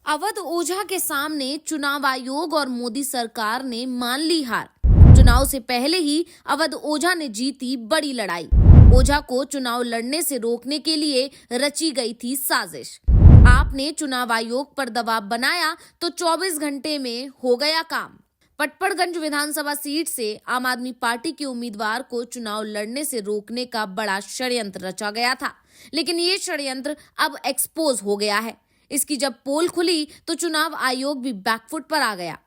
अवध ओझा के सामने चुनाव आयोग और मोदी सरकार ने मान ली हार। चुनाव से पहले ही अवध ओझा ने जीती बड़ी लड़ाई। ओझा को चुनाव लड़ने से रोकने के लिए रची गई थी साजिश। आपने चुनाव आयोग पर दबाव बनाया तो 24 घंटे में हो गया काम। पटपड़गंज विधानसभा सीट से आम आदमी पार्टी के उम्मीदवार को चुनाव लड़ने से रोकने का बड़ा षड्यंत्र रचा गया था, लेकिन ये षड्यंत्र अब एक्सपोज हो गया है। इसकी जब पोल खुली तो चुनाव आयोग भी बैकफुट पर आ गया।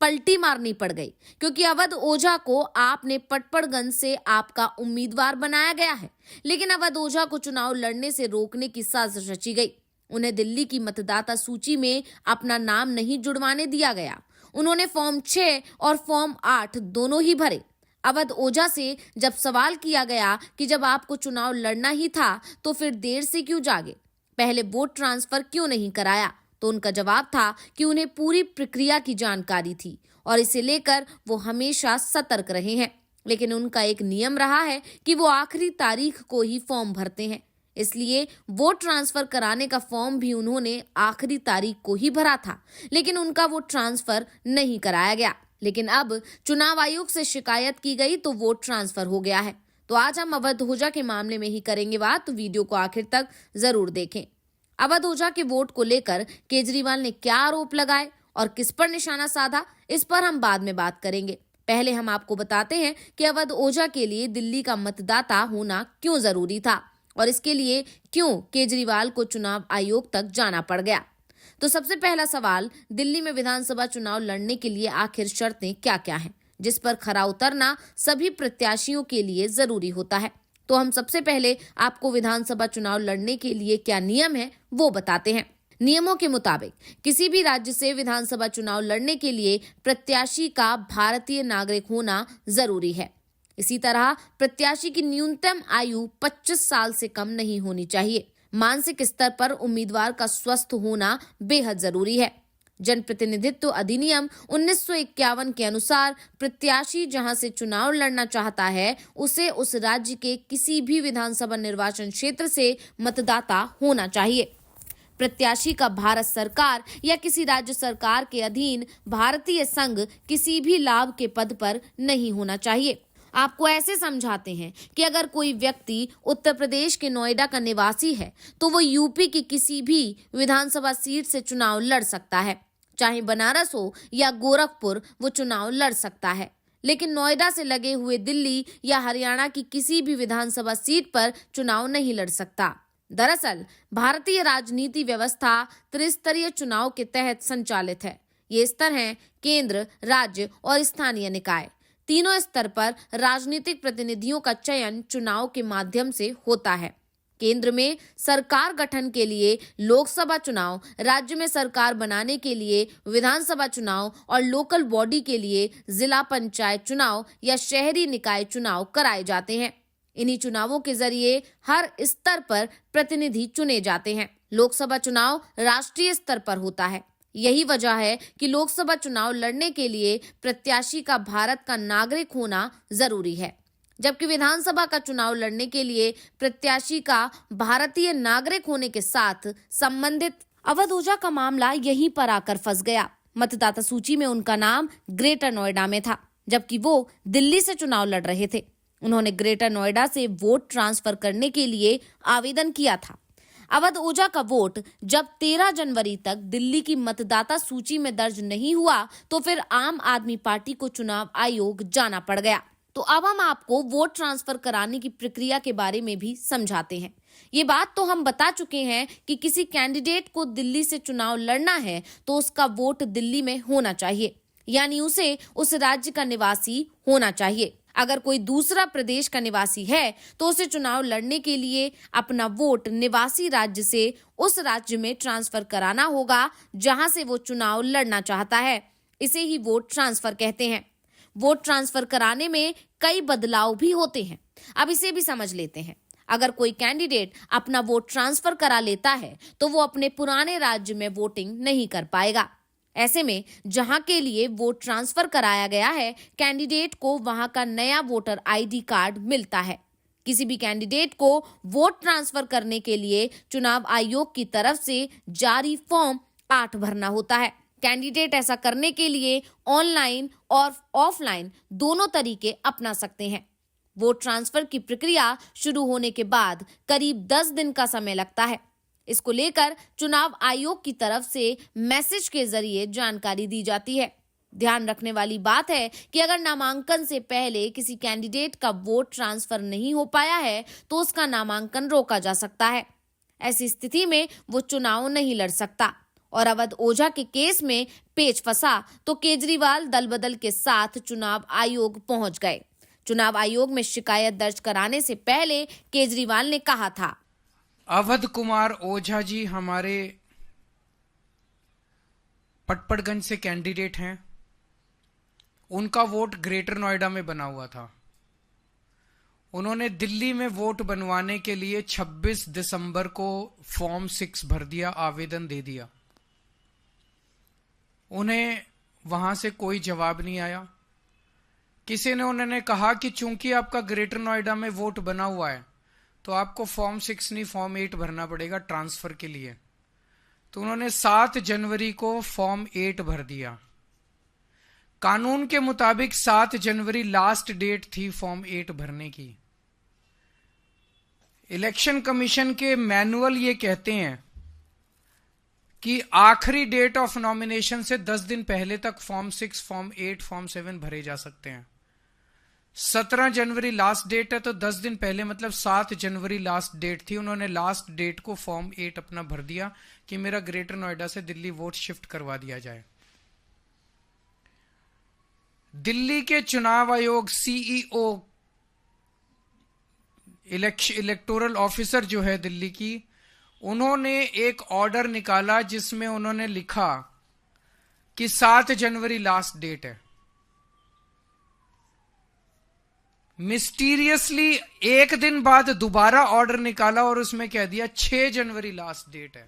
पलटी मारनी पड़ गई क्योंकि अवध ओझा को आपने पटपड़गंज से आपका उम्मीदवार बनाया गया है, लेकिन अवध ओझा को चुनाव लड़ने से रोकने की साजिश रची गई। उन्हें दिल्ली की मतदाता सूची में अपना नाम नहीं जुड़वाने दिया गया। उन्होंने फॉर्म 6 और फॉर्म 8 दोनों ही भरे। अवध ओझा से जब सवाल किया गया कि जब आपको चुनाव लड़ना ही था तो फिर देर से क्यों जागे, पहले वोट ट्रांसफर क्यों नहीं कराया, तो उनका जवाब था कि उन्हें पूरी प्रक्रिया की जानकारी थी और इसे लेकर वो हमेशा सतर्क रहे हैं। लेकिन उनका एक नियम रहा है कि वो आखिरी तारीख को ही फॉर्म भरते हैं, इसलिए वोट ट्रांसफर कराने का फॉर्म भी उन्होंने आखिरी तारीख को ही भरा था, लेकिन उनका वोट ट्रांसफर नहीं कराया गया। लेकिन अब चुनाव आयोग से शिकायत की गई तो वोट ट्रांसफर हो गया है। तो आज हम अवध ओझा के मामले में ही करेंगे बात, तो वीडियो को आखिर तक जरूर देखें। अवध ओझा के वोट को लेकर केजरीवाल ने क्या आरोप लगाए और किस पर निशाना साधा, इस पर हम बाद में बात करेंगे। पहले हम आपको बताते हैं कि अवध ओझा के लिए दिल्ली का मतदाता होना क्यों जरूरी था और इसके लिए क्यों केजरीवाल को चुनाव आयोग तक जाना पड़ गया। तो सबसे पहला सवाल, दिल्ली में विधानसभा चुनाव लड़ने के लिए आखिर शर्तें क्या क्या हैं, जिस पर खरा उतरना सभी प्रत्याशियों के लिए जरूरी होता है। तो हम सबसे पहले आपको विधानसभा चुनाव लड़ने के लिए क्या नियम है वो बताते हैं। नियमों के मुताबिक किसी भी राज्य से विधानसभा चुनाव लड़ने के लिए प्रत्याशी का भारतीय नागरिक होना जरूरी है। इसी तरह प्रत्याशी की न्यूनतम आयु 25 साल से कम नहीं होनी चाहिए। मानसिक स्तर पर उम्मीदवार का स्वस्थ होना बेहद जरूरी है। जनप्रतिनिधित्व अधिनियम 1951 के अनुसार प्रत्याशी जहां से चुनाव लड़ना चाहता है उसे उस राज्य के किसी भी विधानसभा निर्वाचन क्षेत्र से मतदाता होना चाहिए। प्रत्याशी का भारत सरकार या किसी राज्य सरकार के अधीन भारतीय संघ किसी भी लाभ के पद पर नहीं होना चाहिए। आपको ऐसे समझाते हैं कि अगर कोई व्यक्ति उत्तर प्रदेश के नोएडा का निवासी है तो वो यूपी की किसी भी विधानसभा सीट से चुनाव लड़ सकता है, चाहे बनारस हो या गोरखपुर, वो चुनाव लड़ सकता है। लेकिन नोएडा से लगे हुए दिल्ली या हरियाणा की किसी भी विधानसभा सीट पर चुनाव नहीं लड़ सकता। दरअसल भारतीय राजनीति व्यवस्था त्रिस्तरीय चुनाव के तहत संचालित है। ये स्तर हैं केंद्र, राज्य और स्थानीय निकाय। तीनों स्तर पर राजनीतिक प्रतिनिधियों का चयन चुनाव के माध्यम से होता है। केंद्र में सरकार गठन के लिए लोकसभा चुनाव, राज्य में सरकार बनाने के लिए विधानसभा चुनाव और लोकल बॉडी के लिए जिला पंचायत चुनाव या शहरी निकाय चुनाव कराए जाते हैं। इन्हीं चुनावों के जरिए हर स्तर पर प्रतिनिधि चुने जाते हैं। लोकसभा चुनाव राष्ट्रीय स्तर पर होता है। यही वजह है कि लोकसभा चुनाव लड़ने के लिए प्रत्याशी का भारत का नागरिक होना जरूरी है, जबकि विधानसभा का चुनाव लड़ने के लिए प्रत्याशी का भारतीय नागरिक होने के साथ संबंधित। अवध ओझा का मामला यहीं पर आकर फंस गया। मतदाता सूची में उनका नाम ग्रेटर नोएडा में था, जबकि वो दिल्ली से चुनाव लड़ रहे थे। उन्होंने ग्रेटर नोएडा से वोट ट्रांसफर करने के लिए आवेदन किया था। अवध ओझा का वोट जब 13 जनवरी तक दिल्ली की मतदाता सूची में दर्ज नहीं हुआ तो फिर आम आदमी पार्टी को चुनाव आयोग जाना पड़ गया। तो अब हम आपको वोट ट्रांसफर कराने की प्रक्रिया के बारे में भी समझाते हैं। ये बात तो हम बता चुके हैं कि किसी कैंडिडेट को दिल्ली से चुनाव लड़ना है तो उसका वोट दिल्ली में होना चाहिए, यानी उसे उस राज्य का निवासी होना चाहिए। अगर कोई दूसरा प्रदेश का निवासी है तो उसे चुनाव लड़ने के लिए अपना वोट निवासी राज्य से उस राज्य में ट्रांसफर कराना होगा जहां से वो चुनाव लड़ना चाहता है। इसे ही वोट ट्रांसफर कहते हैं। वोट ट्रांसफर कराने में कई बदलाव भी होते हैं, अब इसे भी समझ लेते हैं। अगर कोई कैंडिडेट अपना वोट ट्रांसफर करा लेता है तो वो अपने पुराने राज्य में वोटिंग नहीं कर पाएगा। ऐसे में जहां के लिए वोट ट्रांसफर कराया गया है, कैंडिडेट को वहां का नया वोटर आईडी कार्ड मिलता है। किसी भी कैंडिडेट को वोट ट्रांसफर करने के लिए चुनाव आयोग की तरफ से जारी फॉर्म 8 भरना होता है। कैंडिडेट ऐसा करने के लिए ऑनलाइन और ऑफलाइन दोनों तरीके अपना सकते हैं। वोट ट्रांसफर की प्रक्रिया शुरू होने के बाद करीब 10 दिन का समय लगता है। इसको लेकर चुनाव आयोग की तरफ से मैसेज के जरिए जानकारी दी जाती है। ध्यान रखने वाली बात है कि अगर नामांकन से पहले किसी कैंडिडेट का वोट ट्रांसफर नहीं हो पाया है तो उसका नामांकन रोका जा सकता है। ऐसी स्थिति में वो चुनाव नहीं लड़ सकता। और अवध ओझा के केस में पेच फंसा तो केजरीवाल दल बदल के साथ चुनाव आयोग पहुंच गए। चुनाव आयोग में शिकायत दर्ज कराने से पहले केजरीवाल ने कहा था, अवध कुमार ओझा जी हमारे पटपड़गंज से कैंडिडेट हैं। उनका वोट ग्रेटर नोएडा में बना हुआ था। उन्होंने दिल्ली में वोट बनवाने के लिए 26 दिसंबर को फॉर्म 6 भर दिया, आवेदन दे दिया। उन्हें वहां से कोई जवाब नहीं आया। किसी ने उन्होंने कहा कि चूंकि आपका ग्रेटर नोएडा में वोट बना हुआ है तो आपको फॉर्म 6 नहीं फॉर्म 8 भरना पड़ेगा ट्रांसफर के लिए। तो उन्होंने 7 जनवरी को फॉर्म 8 भर दिया। कानून के मुताबिक 7 जनवरी लास्ट डेट थी फॉर्म 8 भरने की। इलेक्शन कमीशन के मैनुअल ये कहते हैं कि आखिरी डेट ऑफ नॉमिनेशन से 10 दिन पहले तक फॉर्म 6, फॉर्म 8, फॉर्म 7 भरे जा सकते हैं। 17 जनवरी लास्ट डेट है तो 10 दिन पहले मतलब 7 जनवरी लास्ट डेट थी। उन्होंने लास्ट डेट को फॉर्म 8 अपना भर दिया कि मेरा ग्रेटर नोएडा से दिल्ली वोट शिफ्ट करवा दिया जाए। दिल्ली के चुनाव आयोग सीईओ इलेक्टोरल ऑफिसर जो है दिल्ली की, उन्होंने एक ऑर्डर निकाला जिसमें उन्होंने लिखा कि 7 जनवरी लास्ट डेट है। मिस्टीरियसली एक दिन बाद दोबारा ऑर्डर निकाला और उसमें कह दिया 6 जनवरी लास्ट डेट है।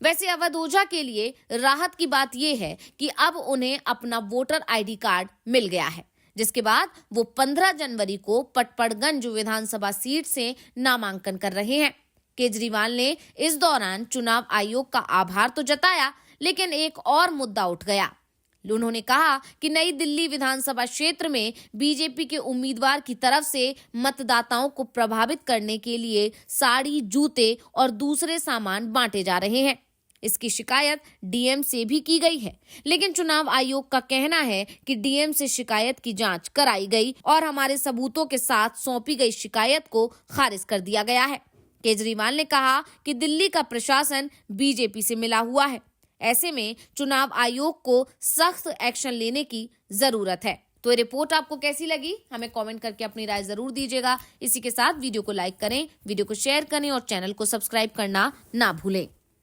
वैसे अवध ओझा के लिए राहत की बात यह है कि अब उन्हें अपना वोटर आईडी कार्ड मिल गया है, जिसके बाद वो 15 जनवरी को पटपड़गंज विधानसभा सीट से नामांकन कर रहे हैं। केजरीवाल ने इस दौरान चुनाव आयोग का आभार तो जताया, लेकिन एक और मुद्दा उठ गया। उन्होंने कहा कि नई दिल्ली विधानसभा क्षेत्र में बीजेपी के उम्मीदवार की तरफ से मतदाताओं को प्रभावित करने के लिए साड़ी, जूते और दूसरे सामान बांटे जा रहे हैं। इसकी शिकायत डीएम से भी की गई है, लेकिन चुनाव आयोग का कहना है कि डीएम से शिकायत की जांच कराई गई और हमारे सबूतों के साथ सौंपी गई शिकायत को खारिज कर दिया गया है। केजरीवाल ने कहा कि दिल्ली का प्रशासन बीजेपी से मिला हुआ है। ऐसे में चुनाव आयोग को सख्त एक्शन लेने की जरूरत है। तो ये रिपोर्ट आपको कैसी लगी, हमें कमेंट करके अपनी राय जरूर दीजिएगा। इसी के साथ वीडियो को लाइक करें, वीडियो को शेयर करें और चैनल को सब्सक्राइब करना ना भूलें।